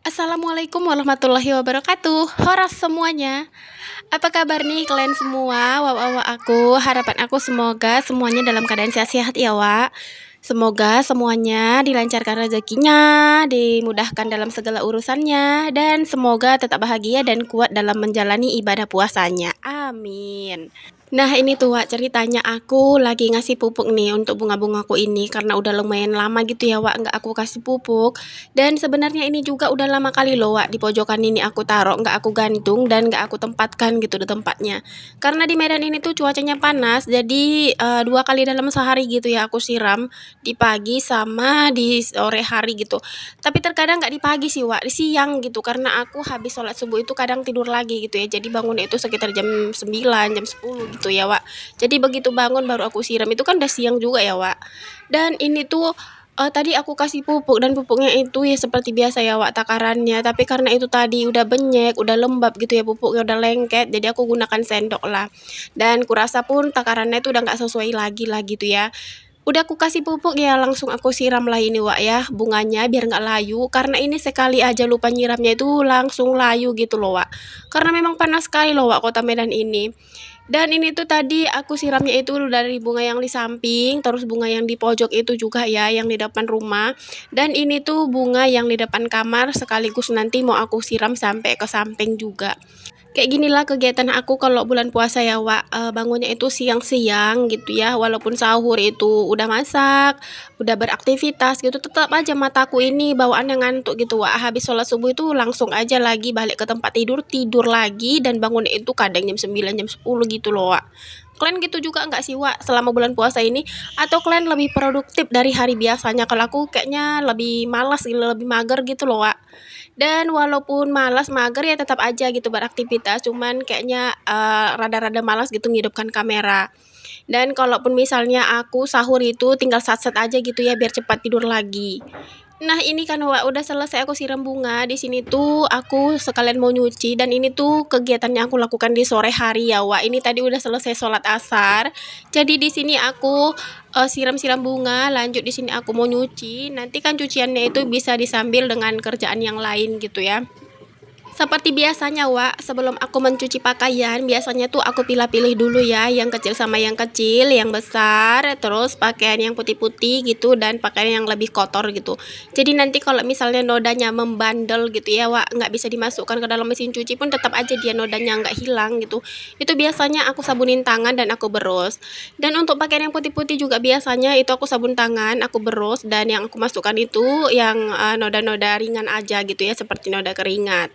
Assalamualaikum warahmatullahi wabarakatuh. Horas semuanya. Apa kabar nih kalian semua? Wak aku, harapan aku semoga semuanya dalam keadaan sehat-sehat ya, Wak. Semoga semuanya dilancarkan rezekinya, dimudahkan dalam segala urusannya, dan semoga tetap bahagia dan kuat dalam menjalani ibadah puasanya. Amin. Nah ini tuh Wak ceritanya aku lagi ngasih pupuk nih untuk bunga-bungaku ini karena udah lumayan lama gitu ya Wak nggak aku kasih pupuk. Dan sebenarnya ini juga udah lama kali loh Wak di pojokan ini aku taruh nggak aku gantung dan nggak aku tempatkan gitu di tempatnya. Karena di Medan ini tuh cuacanya panas jadi 2 kali dalam sehari gitu ya aku siram di pagi sama di sore hari gitu. Tapi terkadang nggak di pagi sih Wak, di siang gitu karena aku habis sholat subuh itu kadang tidur lagi gitu ya. Jadi bangunnya itu sekitar jam 9, jam 10 gitu ya Wak. Jadi begitu bangun baru aku siram itu kan udah siang juga ya Wak. Dan ini tuh tadi aku kasih pupuk dan pupuknya itu ya seperti biasa ya Wak takarannya. Tapi karena itu tadi udah benyek, udah lembab gitu ya pupuknya udah lengket. Jadi aku gunakan sendok lah. Dan kurasa pun takarannya itu udah nggak sesuai lagi lah gitu ya. Udah aku kasih pupuk ya langsung aku siram lah ini Wak ya bunganya biar nggak layu karena ini sekali aja lupa nyiramnya itu langsung layu gitu loh Wak. Karena memang panas sekali loh Wak kota Medan ini. Dan ini tuh tadi aku siramnya itu dari bunga yang di samping, terus bunga yang di pojok itu juga ya, yang di depan rumah. Dan ini tuh bunga yang di depan kamar sekaligus nanti mau aku siram sampai ke samping juga. Kayak ginilah kegiatan aku kalau bulan puasa ya, Wak. Bangunnya itu siang-siang gitu ya, walaupun sahur itu udah masak, udah beraktivitas gitu, tetap aja mataku ini bawaannya ngantuk gitu, Wak. Habis sholat subuh itu langsung aja lagi balik ke tempat tidur, tidur lagi dan bangunnya itu kadang jam 9, jam 10 gitu loh, Wak. Kalian gitu juga nggak sih, Wak, selama bulan puasa ini? Atau kalian lebih produktif dari hari biasanya? Kalau aku kayaknya lebih malas, gitu, lebih mager gitu loh, Wak. Dan walaupun malas, mager ya tetap aja gitu beraktivitas, cuman kayaknya, rada-rada malas gitu ngidupkan kamera. Dan kalaupun misalnya aku sahur itu tinggal sat-set aja gitu ya biar cepat tidur lagi. Nah ini kan Wak, udah selesai aku siram bunga, di sini tuh aku sekalian mau nyuci dan ini tuh kegiatan yang aku lakukan di sore hari ya Wak. Ini tadi udah selesai sholat asar, jadi di sini aku, siram-siram bunga, lanjut di sini aku mau nyuci, nanti kan cuciannya itu bisa disambil dengan kerjaan yang lain gitu ya. Seperti biasanya, Wak, sebelum aku mencuci pakaian, biasanya tuh aku pilih-pilih dulu ya, yang kecil sama yang kecil, yang besar, terus pakaian yang putih-putih gitu, dan pakaian yang lebih kotor gitu. Jadi nanti kalau misalnya nodanya membandel gitu ya, Wak, nggak bisa dimasukkan ke dalam mesin cuci pun tetap aja dia nodanya nggak hilang gitu. Itu biasanya aku sabunin tangan dan aku berus. Dan untuk pakaian yang putih-putih juga biasanya itu aku sabun tangan, aku berus, dan yang aku masukkan itu yang noda-noda ringan aja gitu ya, seperti noda keringat.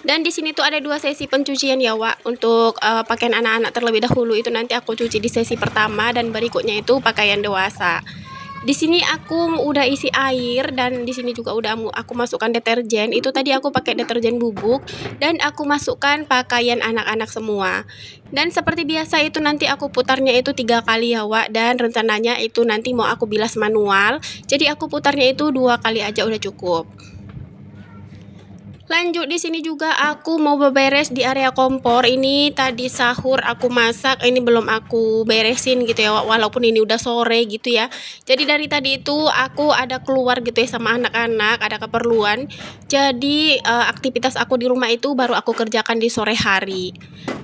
Dan di sini tuh ada 2 sesi pencucian ya, Wak. Untuk, pakaian anak-anak terlebih dahulu itu nanti aku cuci di sesi pertama dan berikutnya itu pakaian dewasa. Di sini aku udah isi air dan di sini juga udah aku masukkan deterjen. Itu tadi aku pakai deterjen bubuk dan aku masukkan pakaian anak-anak semua. Dan seperti biasa itu nanti aku putarnya itu 3 kali ya, Wak, dan rencananya itu nanti mau aku bilas manual. Jadi aku putarnya itu 2 kali aja udah cukup. Lanjut di sini juga aku mau beberes di area kompor. Ini tadi sahur aku masak, ini belum aku beresin gitu ya, walaupun ini udah sore gitu ya. Jadi dari tadi itu aku ada keluar gitu ya sama anak-anak, ada keperluan. Jadi aktivitas aku di rumah itu baru aku kerjakan di sore hari.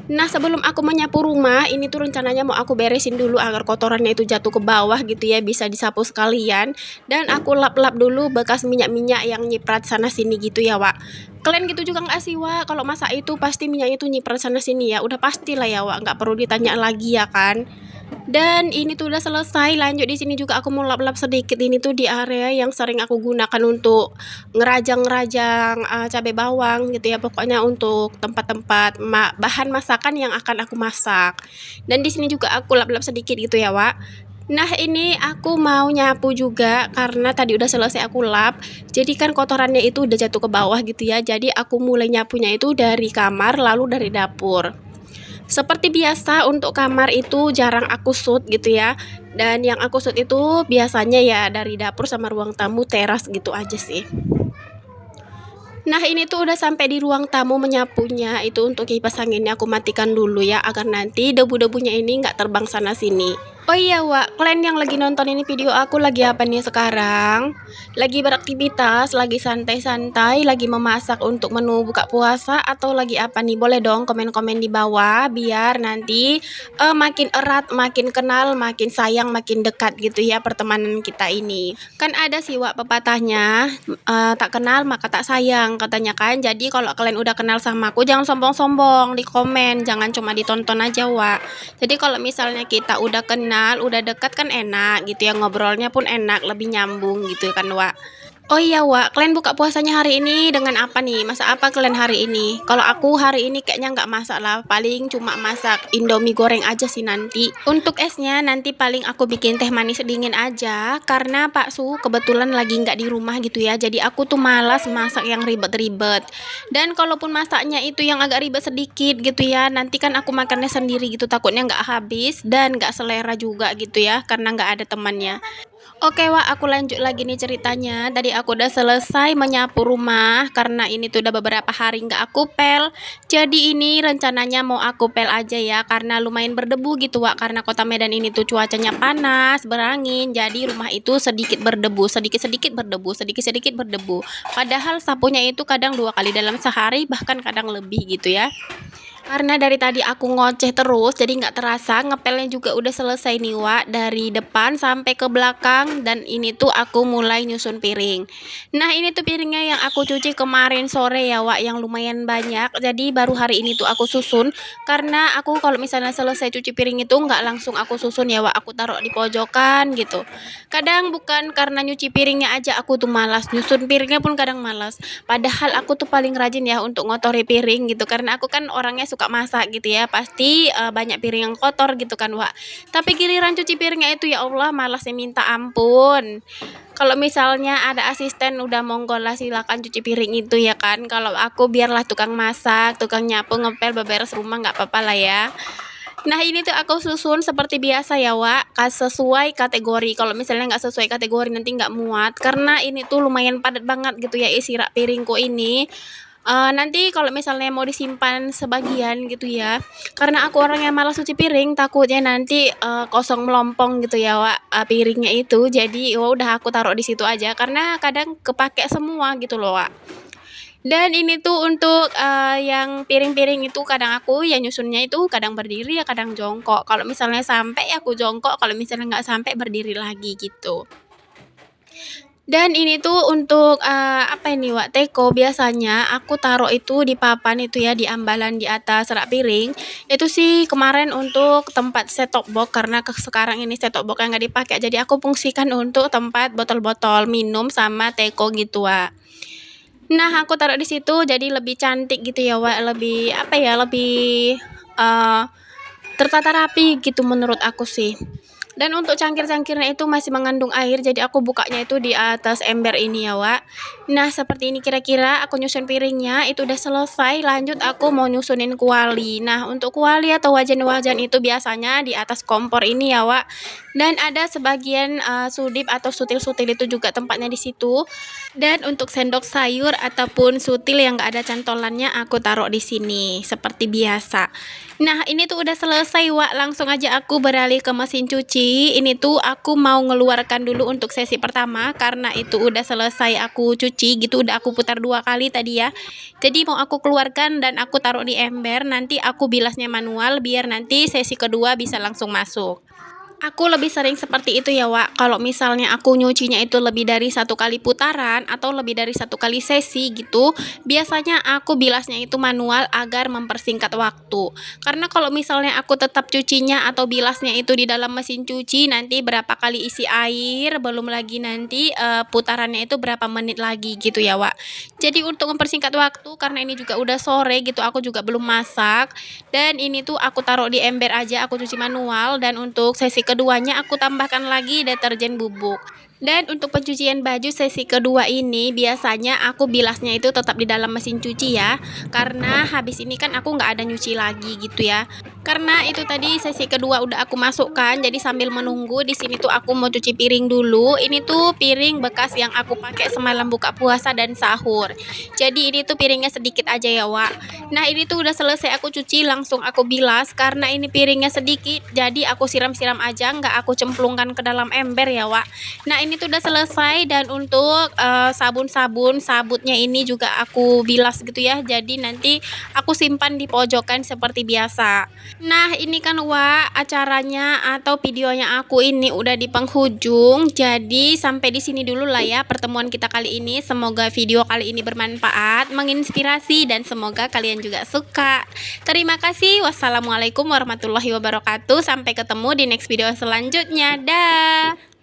Nah, sebelum aku menyapu rumah, ini tuh rencananya mau aku beresin dulu agar kotorannya itu jatuh ke bawah gitu ya, bisa disapu sekalian. Dan aku lap-lap dulu bekas minyak-minyak yang nyiprat sana sini gitu ya, Wak. Kalian gitu juga nggak sih, Wak? Kalau masak itu pasti minyaknya itu nyiprat sana sini ya, udah pastilah ya, Wak, nggak perlu ditanya lagi ya kan? Dan ini tuh udah selesai, lanjut di sini juga aku mau lap-lap sedikit, ini tuh di area yang sering aku gunakan untuk ngerajang-ngerajang, cabai bawang gitu ya, pokoknya untuk tempat-tempat bahan masakan yang akan aku masak. Dan di sini juga aku lap-lap sedikit gitu ya, Wak. Nah, ini aku mau nyapu juga karena tadi udah selesai aku lap, jadi kan kotorannya itu udah jatuh ke bawah gitu ya, jadi aku mulai nyapunya itu dari kamar lalu dari dapur. Seperti biasa untuk kamar itu jarang aku shoot gitu ya. Dan yang aku shoot itu biasanya ya dari dapur sama ruang tamu, teras gitu aja sih. Nah ini tuh udah sampai di ruang tamu menyapunya. Itu untuk kipas anginnya aku matikan dulu ya agar nanti debu-debunya ini nggak terbang sana sini. Oh iya, Wak, kalian yang lagi nonton ini video aku lagi apa nih sekarang? Lagi beraktivitas, lagi santai-santai, lagi memasak untuk menu buka puasa atau lagi apa nih? Boleh dong komen-komen di bawah biar nanti makin erat, makin kenal, makin sayang, makin dekat gitu ya pertemanan kita ini. Kan ada sih, Wak, pepatahnya, tak kenal maka tak sayang katanya kan. Jadi kalau kalian udah kenal sama aku jangan sombong-sombong di komen, jangan cuma ditonton aja, Wak. Jadi kalau misalnya kita udah kenal, udah dekat kan enak gitu ya, ngobrolnya pun enak, lebih nyambung gitu kan, Wak. Oh iya, Wak, kalian buka puasanya hari ini dengan apa nih? Masak apa kalian hari ini? Kalau aku hari ini kayaknya nggak masak lah, paling cuma masak Indomie goreng aja sih nanti. Untuk esnya nanti paling aku bikin teh manis dingin aja, karena Pak Su kebetulan lagi nggak di rumah gitu ya, jadi aku tuh malas masak yang ribet-ribet. Dan kalaupun masaknya itu yang agak ribet sedikit gitu ya, nanti kan aku makannya sendiri gitu, takutnya nggak habis dan nggak selera juga gitu ya, karena nggak ada temannya. Oke, Wak, aku lanjut lagi nih ceritanya. Tadi aku udah selesai menyapu rumah karena ini tuh udah beberapa hari nggak aku pel. Jadi ini rencananya mau aku pel aja ya karena lumayan berdebu gitu, Wak. Karena kota Medan ini tuh cuacanya panas, berangin. Jadi rumah itu sedikit berdebu, sedikit-sedikit berdebu, sedikit-sedikit berdebu. Padahal sapunya itu kadang 2 kali dalam sehari, bahkan kadang lebih gitu ya. Karena dari tadi aku ngoceh terus, jadi nggak terasa ngepelnya juga udah selesai nih, Wak, dari depan sampai ke belakang dan ini tuh aku mulai nyusun piring. Nah, ini tuh piringnya yang aku cuci kemarin sore ya, Wak, yang lumayan banyak. Jadi baru hari ini tuh aku susun karena aku kalau misalnya selesai cuci piring itu nggak langsung aku susun ya, Wak, aku taruh di pojokan gitu. Kadang bukan karena nyuci piringnya aja aku tuh malas, nyusun piringnya pun kadang malas. Padahal aku tuh paling rajin ya untuk ngotori piring gitu karena aku kan orangnya suka masak gitu ya. Pasti banyak piring yang kotor gitu kan, Wak. Tapi giliran cuci piringnya itu ya Allah malasnya minta ampun. Kalau misalnya ada asisten udah monggo lah silakan cuci piring itu ya kan. Kalau aku biarlah tukang masak, tukang nyapu, ngepel, beberes rumah nggak apa-apa lah ya. Nah, ini tuh aku susun seperti biasa ya, Wak, sesuai kategori. Kalau misalnya nggak sesuai kategori nanti nggak muat, karena ini tuh lumayan padat banget gitu ya isi rak piringku ini. Nanti kalau misalnya mau disimpan sebagian gitu ya, karena aku orang yang malas cuci piring, takutnya nanti kosong melompong gitu ya, Wak, piringnya itu. Jadi ya udah aku taruh di situ aja, karena kadang kepake semua gitu loh, Wak. Dan ini tuh untuk, yang piring-piring itu kadang aku ya nyusunnya itu kadang berdiri ya kadang jongkok. Kalau misalnya sampai ya aku jongkok, kalau misalnya nggak sampai berdiri lagi gitu. Dan ini tuh untuk, apa ini, Wak, teko biasanya aku taruh itu di papan itu ya, di ambalan di atas rak piring. Itu sih kemarin untuk tempat set top box karena sekarang ini set top box-nya nggak dipakai, jadi aku fungsikan untuk tempat botol-botol minum sama teko gitu, Wak. Nah, aku taruh di situ jadi lebih cantik gitu ya, Wak, lebih apa ya, lebih, eee, tertata rapi gitu menurut aku sih. Dan untuk cangkir-cangkirnya itu masih mengandung air, jadi aku bukanya itu di atas ember ini ya, Wak. Nah, seperti ini kira-kira aku nyusun piringnya, itu udah selesai, lanjut aku mau nyusunin kuali. Nah, untuk kuali atau wajan-wajan itu biasanya di atas kompor ini ya, Wak. Dan ada sebagian, sudip atau sutil-sutil itu juga tempatnya di situ. Dan untuk sendok sayur ataupun sutil yang nggak ada cantolannya aku taruh di sini seperti biasa. Nah, ini tuh udah selesai, Wak. Langsung aja aku beralih ke mesin cuci. Ini tuh aku mau ngeluarkan dulu untuk sesi pertama karena itu udah selesai aku cuci gitu, udah aku putar 2 kali tadi ya. Jadi mau aku keluarkan dan aku taruh di ember, nanti aku bilasnya manual biar nanti sesi kedua bisa langsung masuk. Aku lebih sering seperti itu ya, Wak. Kalau misalnya aku nyucinya itu lebih dari 1 kali putaran atau lebih dari 1 kali sesi gitu, biasanya aku bilasnya itu manual agar mempersingkat waktu. Karena kalau misalnya aku tetap cucinya atau bilasnya itu di dalam mesin cuci, nanti berapa kali isi air, belum lagi nanti putarannya itu berapa menit lagi gitu ya, Wak. Jadi untuk mempersingkat waktu, karena ini juga udah sore gitu, aku juga belum masak. Dan ini tuh aku taruh di ember aja, aku cuci manual dan untuk sesi keduanya aku tambahkan lagi deterjen bubuk. Dan untuk pencucian baju sesi kedua ini biasanya aku bilasnya itu tetap di dalam mesin cuci ya. Karena habis ini kan aku nggak ada nyuci lagi gitu ya. Karena itu tadi sesi kedua udah aku masukkan, jadi sambil menunggu di sini tuh aku mau cuci piring dulu. Ini tuh piring bekas yang aku pakai semalam buka puasa dan sahur. Jadi ini tuh piringnya sedikit aja ya, Wak. Nah, ini tuh udah selesai aku cuci, langsung aku bilas karena ini piringnya sedikit. Jadi aku siram-siram aja, nggak aku cemplungkan ke dalam ember ya, Wak. Nah, ini tuh udah selesai dan untuk sabutnya ini juga aku bilas gitu ya. Jadi nanti aku simpan di pojokan seperti biasa. Nah, ini kan Wak, acaranya atau videonya aku ini udah di penghujung. Jadi sampai di sini dulu lah ya pertemuan kita kali ini. Semoga video kali ini bermanfaat, menginspirasi dan semoga kalian juga suka. Terima kasih. Wassalamualaikum warahmatullahi wabarakatuh. Sampai ketemu di next video selanjutnya. Dah.